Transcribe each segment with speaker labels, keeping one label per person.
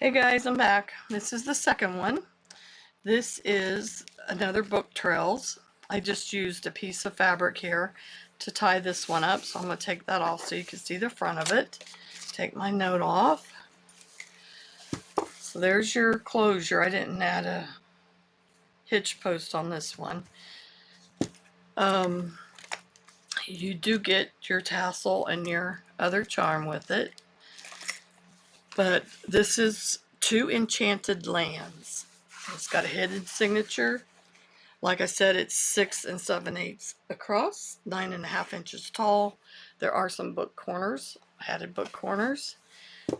Speaker 1: Hey guys, I'm back. This is the second one. This is another book trails. I just used a piece of fabric here to tie this one up, so I'm going to take that off so you can see the front of it. Take my note off. So there's your closure. I didn't add a hitch post on this one. You do get your tassel and your other charm with it. But this is 2 Enchanted Lands. It's got a hidden signature. Like I said, it's 6 7/8 across, 9.5 inches tall. There are some book corners, added book corners.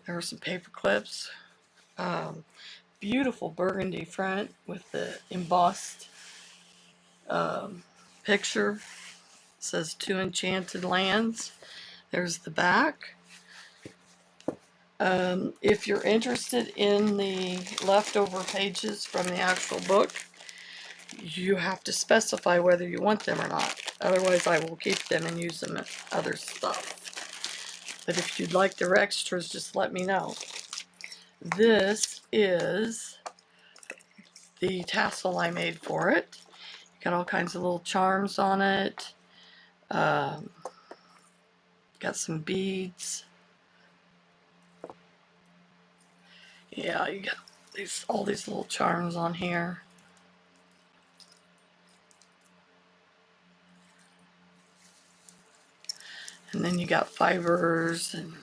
Speaker 1: There are some paper clips. Beautiful burgundy front with the embossed picture. It says 2 Enchanted Lands. There's the back. If you're interested in the leftover pages from the actual book, you have to specify whether you want them or not. Otherwise, I will keep them and use them in other stuff. But if you'd like their extras, just let me know. This is the tassel I made for it. Got all kinds of little charms on it. Got some beads. Yeah, you got all these little charms on here. And then you got fibers, and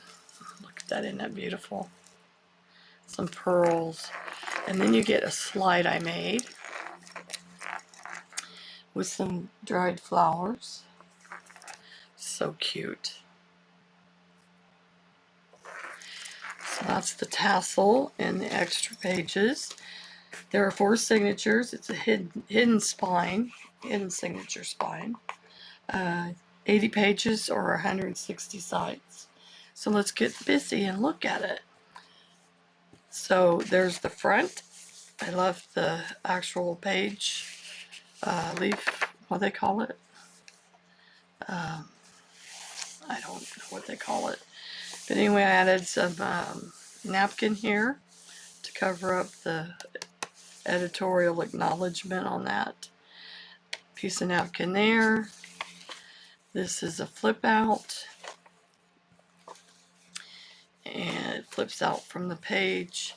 Speaker 1: look at that, isn't that beautiful? Some pearls. And then you get a slide I made with some dried flowers. So cute. So that's the tassel and the extra pages. There are 4 signatures. It's a hidden spine, hidden signature spine. 80 pages or 160 sides. So let's get busy and look at it. So there's the front. I left the actual page leaf, what do they call it? I don't know what they call it. But anyway, I added some napkin here to cover up the editorial acknowledgement on that. Piece of napkin there. This is a flip out. And it flips out from the page.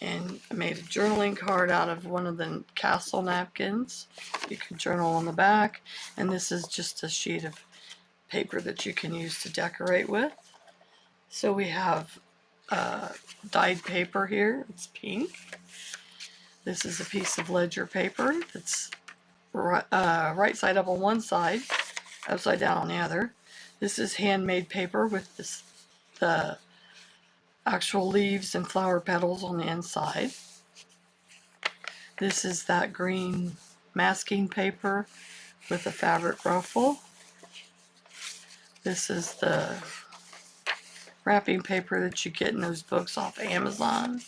Speaker 1: And I made a journaling card out of one of the Tassel napkins. You can journal on the back. And this is just a sheet of paper that you can use to decorate with. So we have dyed paper here. It's pink. This is a piece of ledger paper that's right side up on one side, upside down on the other. This is handmade paper with the actual leaves and flower petals on the inside. This is that green masking paper with a fabric ruffle. This is the wrapping paper that you get in those books off Amazon.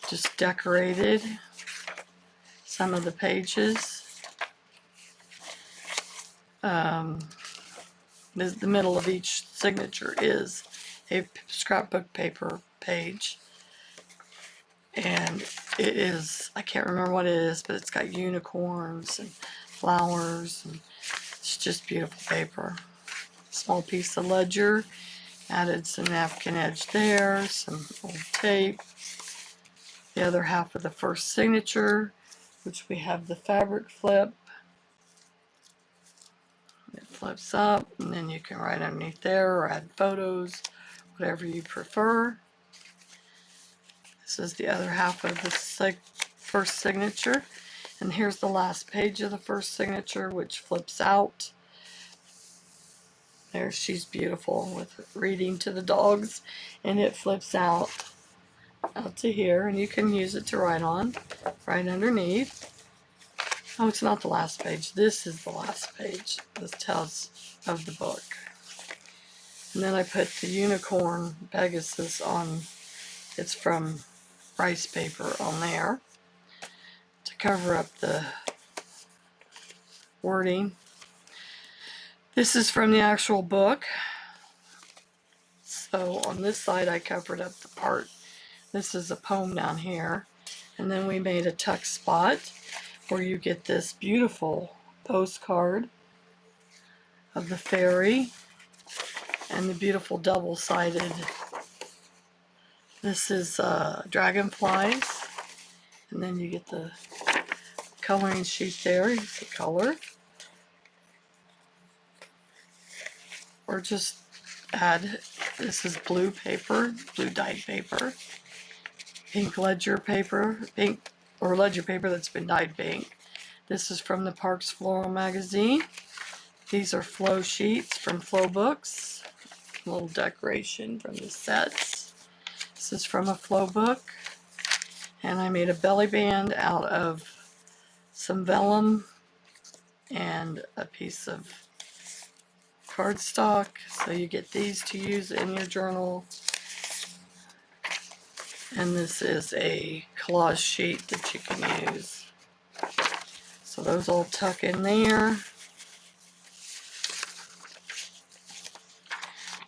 Speaker 1: Just decorated some of the pages. The middle of each signature is a scrapbook paper page. And it is, I can't remember what it is, but it's got unicorns and flowers. And it's just beautiful paper. Small piece of ledger. Added some napkin edge there, some old tape. The other half of the first signature, which we have the fabric flip. It flips up, and then you can write underneath there or add photos, whatever you prefer. This is the other half of the first signature. And here's the last page of the first signature, which flips out. There, she's beautiful with reading to the dogs, and it flips out to here, and you can use it to write on, right underneath. Oh, it's not the last page. This is the last page. This tells of the book. And then I put the unicorn Pegasus on. It's from rice paper on there to cover up the wording. This is from the actual book. So on this side I covered up the part This is a poem down here. And then we made a tuck spot where you get this beautiful postcard of the fairy and the beautiful double-sided. This is dragonflies. And then you get the coloring sheet there. You can color. Or just add, this is blue paper, blue dyed paper. Pink ledger paper, pink or ledger paper that's been dyed pink. This is from the Parks Floral magazine. These are flow sheets from Flow Books. A little decoration from the sets. This is from a Flow book. And I made a belly band out of some vellum and a piece of cardstock. So you get these to use in your journal. And this is a collage sheet that you can use. So those all tuck in there.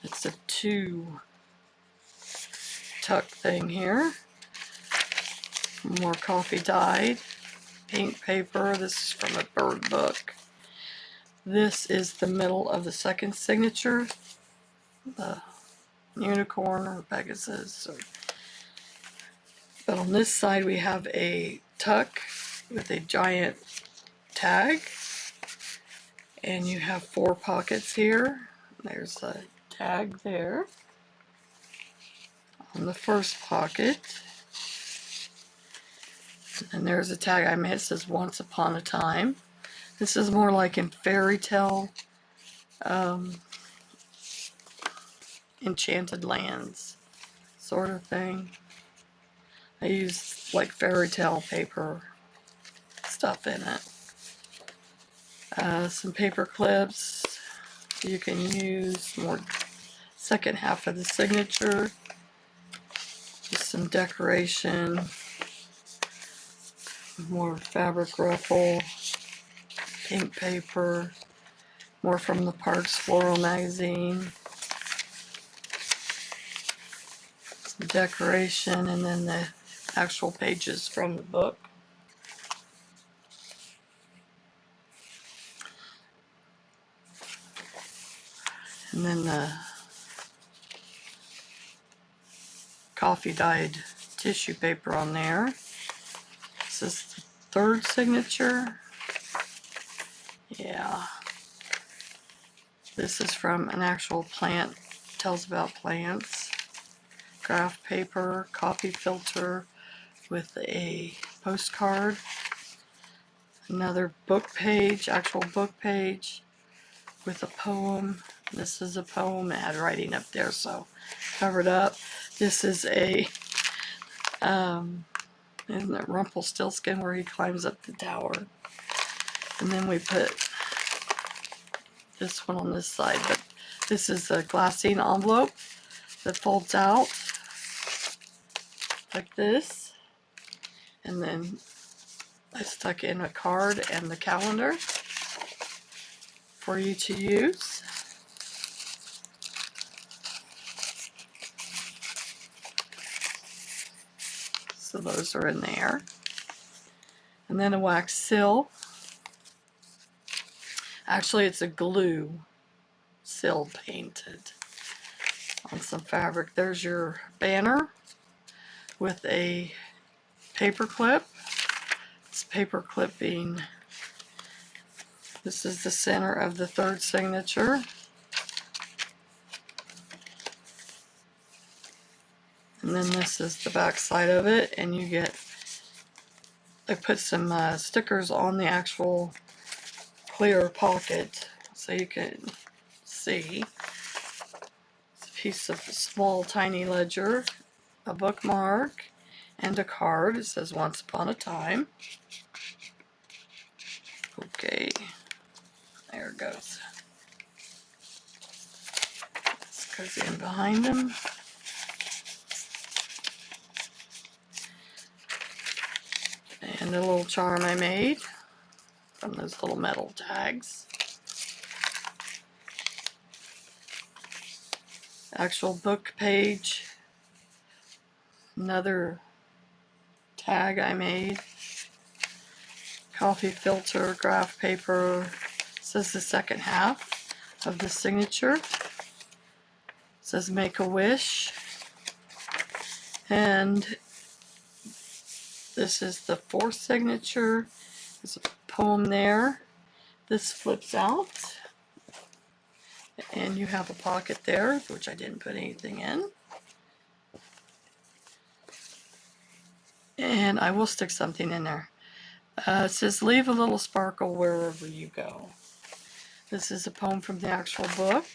Speaker 1: It's a 2 tuck thing here. More coffee dyed. Pink paper. This is from a bird book. This is the middle of the second signature. The unicorn or Pegasus. But on this side we have a tuck with a giant tag. And you have 4 pockets here. There's a tag there on the first pocket. And there's a tag I made. It says Once Upon a Time. This is more like in fairy tale, enchanted lands sort of thing. I use like fairy tale paper stuff in it. Some paper clips you can use. More second half of the signature. Just some decoration. More fabric ruffle. Pink paper. More from the Parks Floral magazine. Some decoration, and then the actual pages from the book. And then the coffee dyed tissue paper on there. This is the third signature. Yeah. This is from an actual plant. Tells about plants. Graph paper, coffee filter with a postcard. Another book page, actual book page with a poem. This is a poem. It had writing up there, so covered up. This is a, isn't it Rumpelstiltskin where he climbs up the tower? And then we put this one on this side, but this is a glassine envelope that folds out like this. And then I stuck in a card and the calendar for you to use. So those are in there. And then a wax seal. Actually, it's a glue seal painted on some fabric. There's your banner with a paper clip. It's paper clipping. This is the center of the third signature. And then this is the back side of it, and you get, I put some stickers on the actual clear pocket so you can see. It's a piece of small tiny ledger, a bookmark, and a card. It says Once Upon a Time. Okay, there it goes. This goes in behind them. And a little charm I made from those little metal tags. Actual book page Another tag I made. Coffee filter, graph paper. This is the second half of the signature. It says make a wish. And this is the fourth signature. There's a poem there. This flips out. And you have a pocket there, which I didn't put anything in. And I will stick something in there. It says, leave a little sparkle wherever you go. This is a poem from the actual book.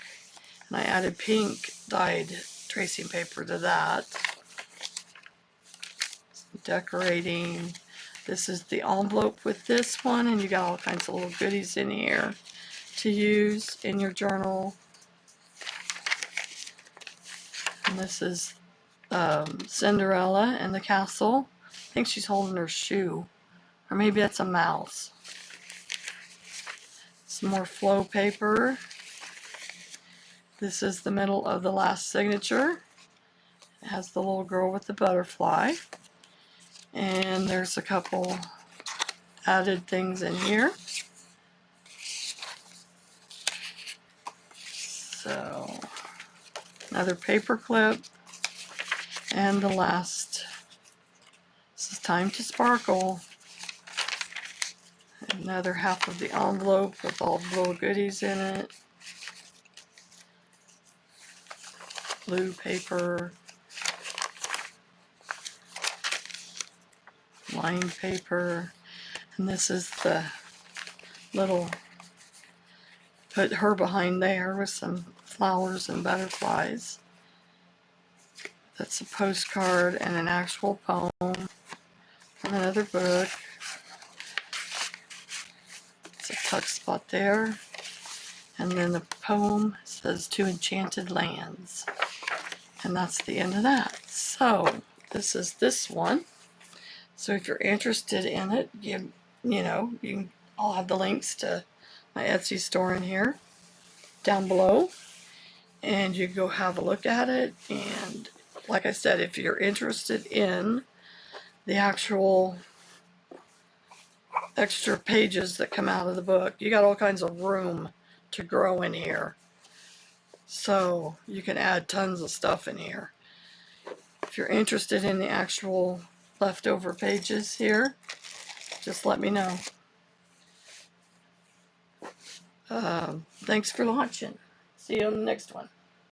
Speaker 1: And I added pink dyed tracing paper to that. Decorating. This is the envelope with this one, and you got all kinds of little goodies in here to use in your journal. And this is Cinderella and the castle. I think she's holding her shoe. Or maybe that's a mouse. Some more flow paper. This is the middle of the last signature. It has the little girl with the butterfly. And there's a couple added things in here. So, another paper clip. And the last. This is Time to Sparkle. Another half of the envelope with all the little goodies in it. Blue paper. Lined paper. And this is the little, put her behind there with some flowers and butterflies. That's a postcard and an actual poem from another book. It's a tuck spot there. And then the poem says To Enchanted Lands. And that's the end of that. So this is this one. So if you're interested in it, I'll have the links to my Etsy store in here down below. And you go have a look at it. And like I said, if you're interested in the actual extra pages that come out of the book, you got all kinds of room to grow in here. So you can add tons of stuff in here. If you're interested in the actual leftover pages here, just let me know. Thanks for watching. See you on the next one.